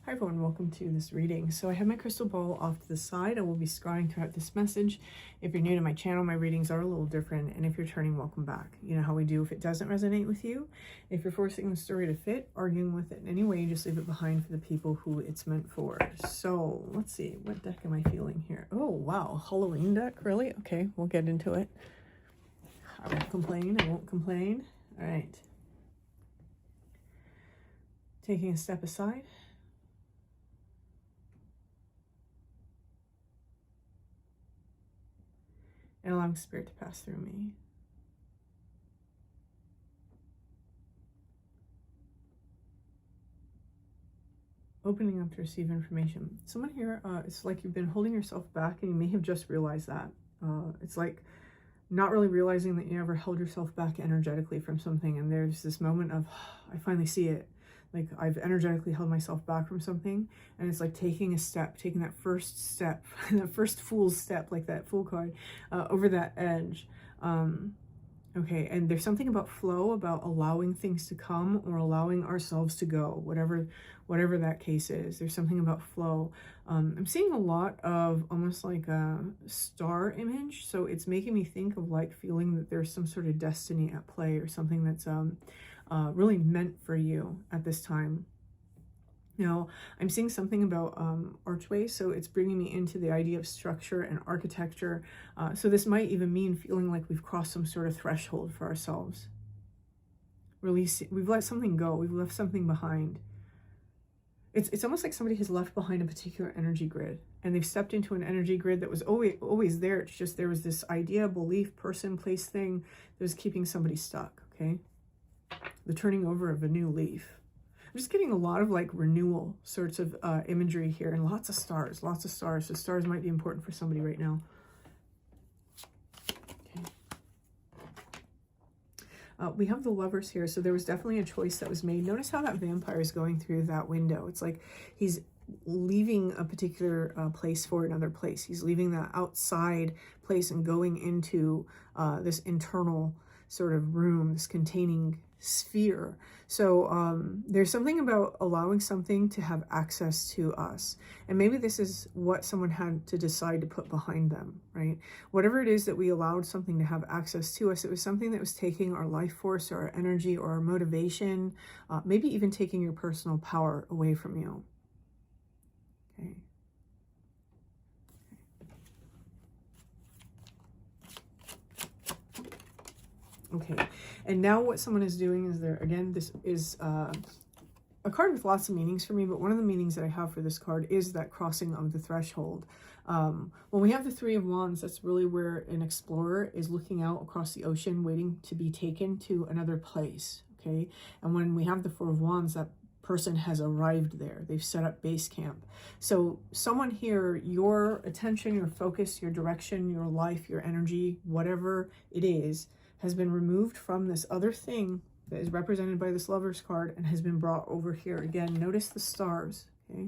Hi everyone, welcome to this reading. So I have my crystal ball off to the side. I will be scrying throughout this message. If you're new to my channel, my readings are a little different, and if you're turning, welcome back. You know how we do if it doesn't resonate with you. If you're forcing the story to fit, arguing with it in any way, just leave it behind for the people who it's meant for. So let's see, what deck am I feeling here? Oh wow, Halloween deck, really? Okay, we'll get into it. I won't complain, I won't complain. All right. Taking a step aside. And allowing spirit to pass through me. Opening up to receive information. Someone here, it's like you've been holding yourself back and you may have just realized that. It's like not really realizing that you ever held yourself back energetically from something, and there's this moment of, I finally see it. Like I've energetically held myself back from something, and it's like taking a step, taking that first step, that first fool's step, like that fool card, over that edge. Okay, and there's something about flow, about allowing things to come or allowing ourselves to go, whatever that case is. There's something about flow. I'm seeing a lot of almost like a star image, so it's making me think of like feeling that there's some sort of destiny at play or something that's really meant for you at this time. Now, I'm seeing something about archways, so it's bringing me into the idea of structure and architecture. So this might even mean feeling like we've crossed some sort of threshold for ourselves. Releasing, we've let something go, we've left something behind. It's almost like somebody has left behind a particular energy grid, and they've stepped into an energy grid that was always there. It's just there was this idea, belief, person, place, thing that was keeping somebody stuck, okay? The turning over of a new leaf. I'm just getting a lot of like renewal sorts of imagery here, and lots of stars, lots of stars. So stars might be important for somebody right now. Okay. We have the Lovers here. So there was definitely a choice that was made. Notice how that vampire is going through that window. It's like he's leaving a particular place for another place. He's leaving that outside place and going into this internal sort of room, this containing sphere. So there's something about allowing something to have access to us, and maybe this is what someone had to decide to put behind them, right? Whatever it is that we allowed something to have access to us, it was something that was taking our life force or our energy or our motivation, maybe even taking your personal power away from you. Okay. Okay, and now what someone is doing is this is a card with lots of meanings for me, but one of the meanings that I have for this card is that crossing of the threshold. When we have the Three of Wands, that's really where an explorer is looking out across the ocean, waiting to be taken to another place, okay? And when we have the Four of Wands, that person has arrived there. They've set up base camp. So someone here, your attention, your focus, your direction, your life, your energy, whatever it is, has been removed from this other thing that is represented by this Lover's card and has been brought over here. Again, notice the stars, okay?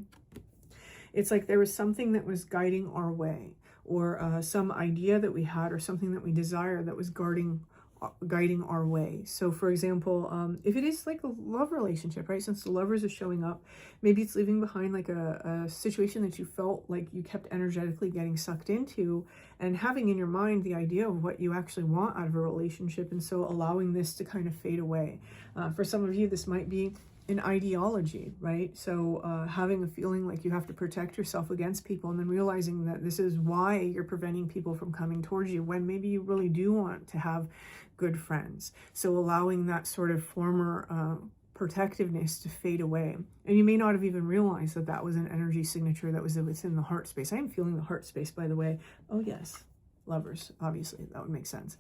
It's like there was something that was guiding our way, or some idea that we had, or something that we desire that was guiding our way. So for example, if it is like a love relationship, right, since the Lovers are showing up, maybe it's leaving behind like a situation that you felt like you kept energetically getting sucked into, and having in your mind the idea of what you actually want out of a relationship, and so allowing this to kind of fade away. For some of you, this might be an ideology, right? So having a feeling like you have to protect yourself against people, and then realizing that this is why you're preventing people from coming towards you, when maybe you really do want to have good friends. So allowing that sort of former protectiveness to fade away. And you may not have even realized that that was an energy signature that was within the heart space. I am feeling the heart space, by the way. Oh yes, Lovers, obviously, that would make sense.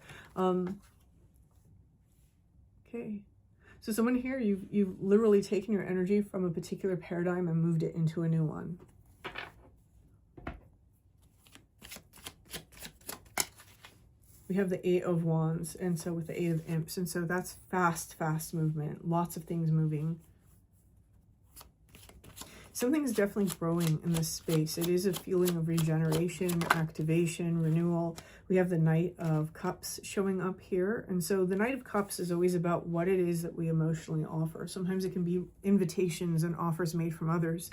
Okay. So someone here, you've literally taken your energy from a particular paradigm and moved it into a new one. We have the Eight of Wands, and so with the Eight of Imps, and so that's fast movement, lots of things moving. something's definitely growing in this space. It is a feeling of regeneration, activation, renewal. We have the Knight of Cups showing up here. And so the Knight of Cups is always about what it is that we emotionally offer. Sometimes it can be invitations and offers made from others.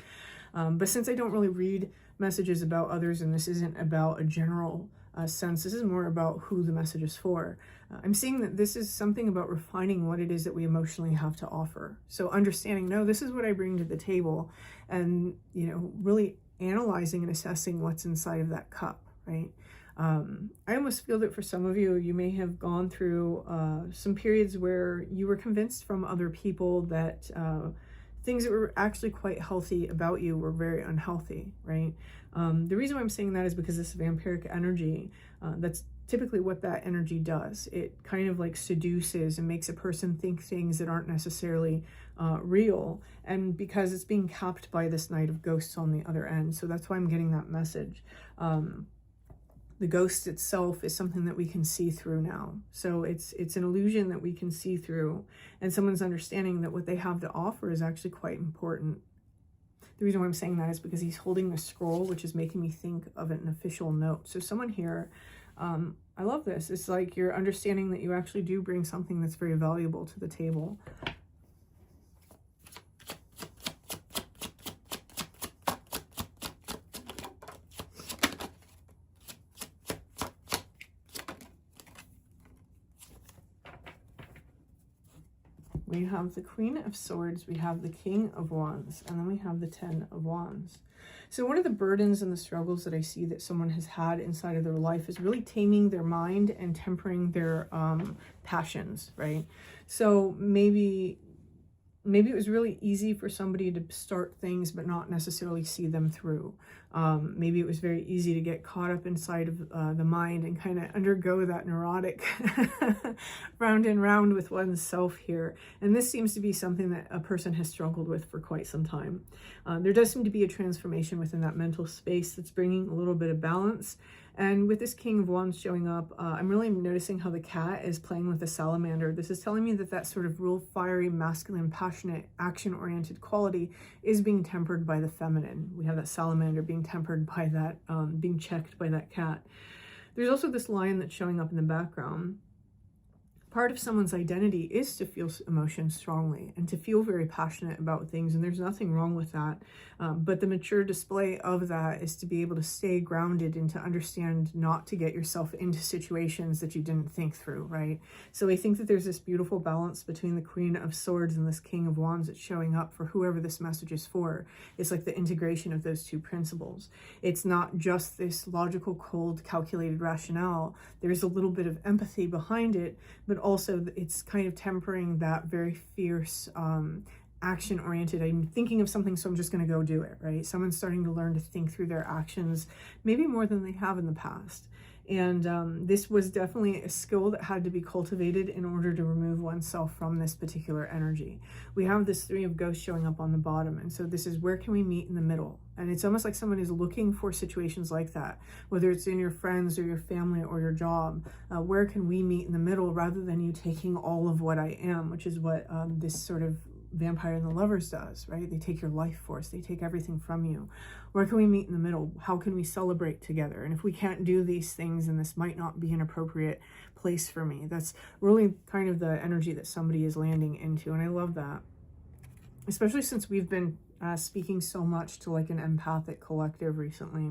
But since I don't really read messages about others, and this isn't about a general sense, this is more about who the message is for. I'm seeing that this is something about refining what it is that we emotionally have to offer. So understanding, no, this is what I bring to the table, and, you know, really analyzing and assessing what's inside of that cup, right? I almost feel that for some of you, you may have gone through some periods where you were convinced from other people that things that were actually quite healthy about you were very unhealthy, right? The reason why I'm saying that is because this vampiric energy, that's typically what that energy does. It kind of like seduces and makes a person think things that aren't necessarily real, and because it's being capped by this Knight of Ghosts on the other end. So that's why I'm getting that message. The ghost itself is something that we can see through now. So it's an illusion that we can see through, and someone's understanding that what they have to offer is actually quite important. The reason why I'm saying that is because he's holding the scroll, which is making me think of an official note. So someone here, I love this. It's like you're understanding that you actually do bring something that's very valuable to the table. We have the Queen of Swords, we have the King of Wands, and then we have the Ten of Wands. So one of the burdens and the struggles that I see that someone has had inside of their life is really taming their mind and tempering their passions, right? So maybe it was really easy for somebody to start things but not necessarily see them through. Maybe it was very easy to get caught up inside of the mind and kind of undergo that neurotic round and round with oneself here. And this seems to be something that a person has struggled with for quite some time. There does seem to be a transformation within that mental space that's bringing a little bit of balance. And with this King of Wands showing up, I'm really noticing how the cat is playing with the salamander. This is telling me that that sort of real fiery, masculine, passionate, action-oriented quality is being tempered by the feminine. We have that salamander being tempered by that, being checked by that cat. There's also this lion that's showing up in the background. Part of someone's identity is to feel emotions strongly and to feel very passionate about things, and there's nothing wrong with that. But the mature display of that is to be able to stay grounded and to understand not to get yourself into situations that you didn't think through, right? So I think that there's this beautiful balance between the Queen of Swords and this King of Wands that's showing up for whoever this message is for. It's like the integration of those two principles. It's not just this logical, cold, calculated rationale. There's a little bit of empathy behind it, but also it's kind of tempering that very fierce, action-oriented, I'm thinking of something, so I'm just going to go do it, right? Someone's starting to learn to think through their actions, maybe more than they have in the past. And this was definitely a skill that had to be cultivated in order to remove oneself from this particular energy. We have this Three of Ghosts showing up on the bottom, and so this is where can we meet in the middle? And it's almost like someone is looking for situations like that, whether it's in your friends or your family or your job. Where can we meet in the middle rather than you taking all of what I am, which is what this sort of Vampire and the Lovers does, right? They take your life force, they take everything from you. Where can we meet in the middle? How can we celebrate together? And if we can't do these things, then this might not be an appropriate place for me. That's really kind of the energy that somebody is landing into, and I love that. Especially since we've been speaking so much to like an empathic collective recently.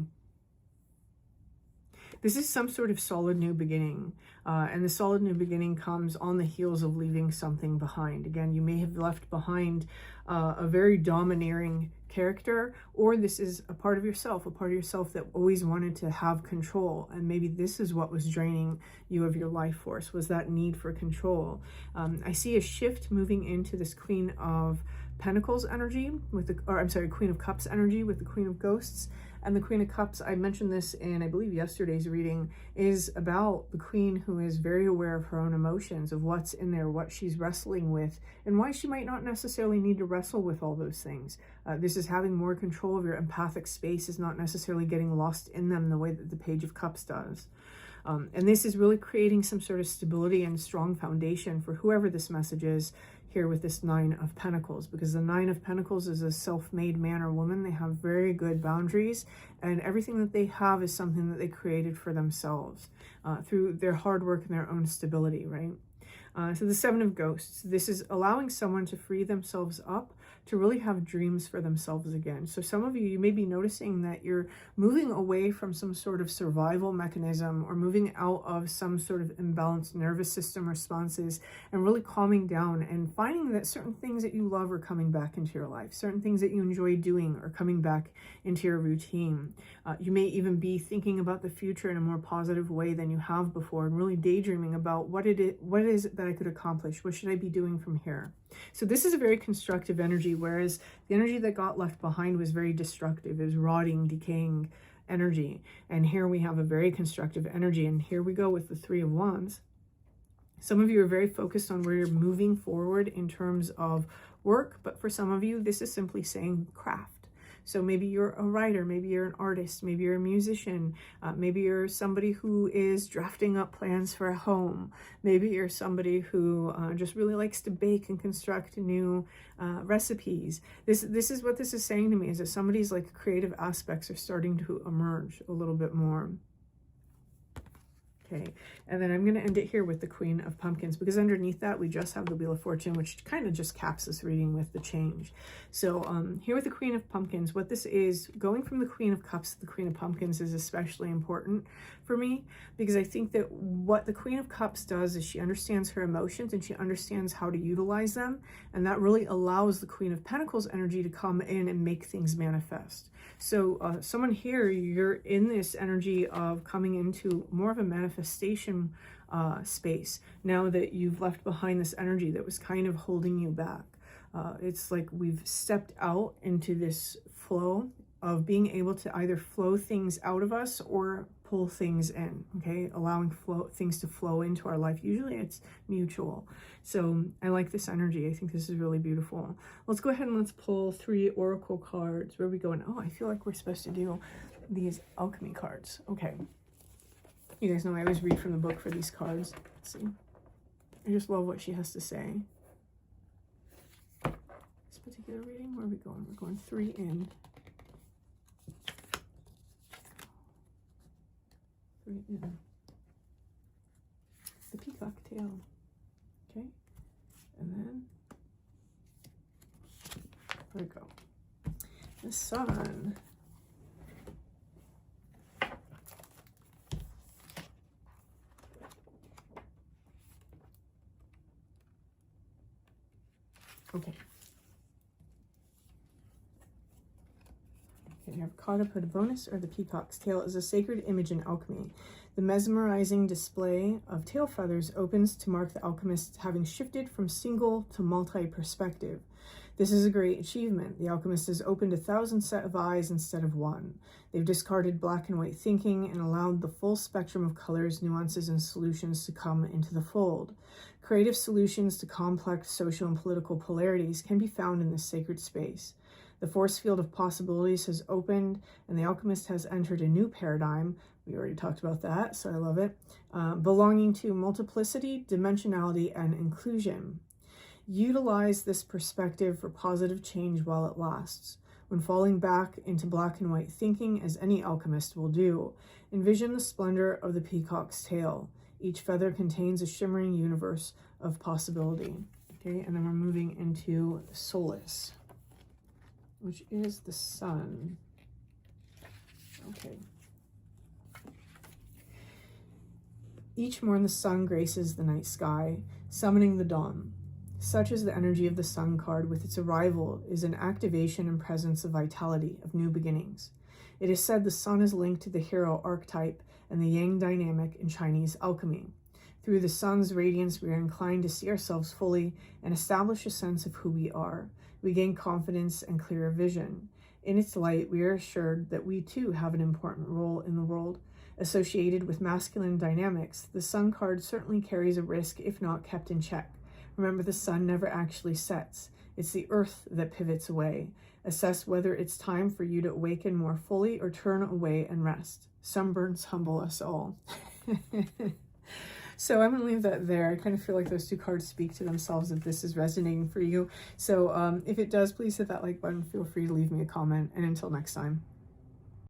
This is some sort of solid new beginning, and the solid new beginning comes on the heels of leaving something behind. Again, you may have left behind a very domineering character, or this is a part of yourself that always wanted to have control, and maybe this is what was draining you of your life force, was that need for control. I see a shift moving into this Queen of Pentacles energy with the, or I'm sorry, Queen of Cups energy with the Queen of Ghosts. And the Queen of Cups, I mentioned this in, I believe, yesterday's reading, is about the queen who is very aware of her own emotions, of what's in there, what she's wrestling with, and why she might not necessarily need to wrestle with all those things. This is having more control of your empathic space, is not necessarily getting lost in them the way that the Page of Cups does. And this is really creating some sort of stability and strong foundation for whoever this message is here with this Nine of Pentacles, because the Nine of Pentacles is a self-made man or woman. They have very good boundaries, and everything that they have is something that they created for themselves through their hard work and their own stability, right? So the Seven of Ghosts, this is allowing someone to free themselves up to really have dreams for themselves again. So some of you, you may be noticing that you're moving away from some sort of survival mechanism, or moving out of some sort of imbalanced nervous system responses, and really calming down and finding that certain things that you love are coming back into your life. Certain things that you enjoy doing are coming back into your routine. You may even be thinking about the future in a more positive way than you have before, and really daydreaming about what is it that I could accomplish? What should I be doing from here? So this is a very constructive energy, whereas the energy that got left behind was very destructive. It was rotting, decaying energy. And here we have a very constructive energy. And here we go with the Three of Wands. Some of you are very focused on where you're moving forward in terms of work, but for some of you, this is simply saying craft. So maybe you're a writer, maybe you're an artist, maybe you're a musician, maybe you're somebody who is drafting up plans for a home, maybe you're somebody who just really likes to bake and construct new recipes. This is what this is saying to me, is that somebody's like creative aspects are starting to emerge a little bit more. Okay, and then I'm going to end it here with the Queen of Pumpkins, because underneath that we just have the Wheel of Fortune, which kind of just caps this reading with the change. So here with the Queen of Pumpkins, what this is, going from the Queen of Cups to the Queen of Pumpkins is especially important for me, because I think that what the Queen of Cups does is she understands her emotions and she understands how to utilize them, and that really allows the Queen of Pentacles energy to come in and make things manifest. So someone here, you're in this energy of coming into more of a manifestation space now that you've left behind this energy that was kind of holding you back. It's like we've stepped out into this flow of being able to either flow things out of us or pull things in, okay? Allowing things to flow into our life. Usually it's mutual. So I like this energy. I think this is really beautiful. Let's go ahead and let's pull 3 oracle cards. Where are we going? Oh, I feel like we're supposed to do these alchemy cards. Okay. You guys know I always read from the book for these cards. Let's see. I just love what she has to say. This particular reading, where are we going? We're going 3 in. 3 in. The peacock tail. Okay. And then, there we go. The sun. Okay. Okay, you have caught up at a bonus, or the peacock's tail is a sacred image in alchemy. The mesmerizing display of tail feathers opens to mark the alchemist having shifted from single to multi-perspective. This is a great achievement. The alchemist has opened 1,000 set of eyes instead of one. They've discarded black and white thinking and allowed the full spectrum of colors, nuances, and solutions to come into the fold. Creative solutions to complex social and political polarities can be found in this sacred space. The force field of possibilities has opened, and the alchemist has entered a new paradigm. We already talked about that, so I love it. Belonging to multiplicity, dimensionality, and inclusion. Utilize this perspective for positive change while it lasts. When falling back into black and white thinking, as any alchemist will do, envision the splendor of the peacock's tail. Each feather contains a shimmering universe of possibility. Okay, and then we're moving into Solace, which is the sun. Okay. Each morn the sun graces the night sky, summoning the dawn. Such is the energy of the sun card. With its arrival is an activation and presence of vitality, of new beginnings. It is said the sun is linked to the hero archetype and the yang dynamic in Chinese alchemy. Through the sun's radiance, we are inclined to see ourselves fully and establish a sense of who we are. We gain confidence and clearer vision. In its light, we are assured that we too have an important role in the world. Associated with masculine dynamics, the sun card certainly carries a risk if not kept in check. Remember, the sun never actually sets. It's the earth that pivots away. Assess whether it's time for you to awaken more fully or turn away and rest. Sunburns humble us all. So I'm going to leave that there. I kind of feel like those two cards speak to themselves if this is resonating for you. So if it does, please hit that like button. Feel free to leave me a comment. And until next time.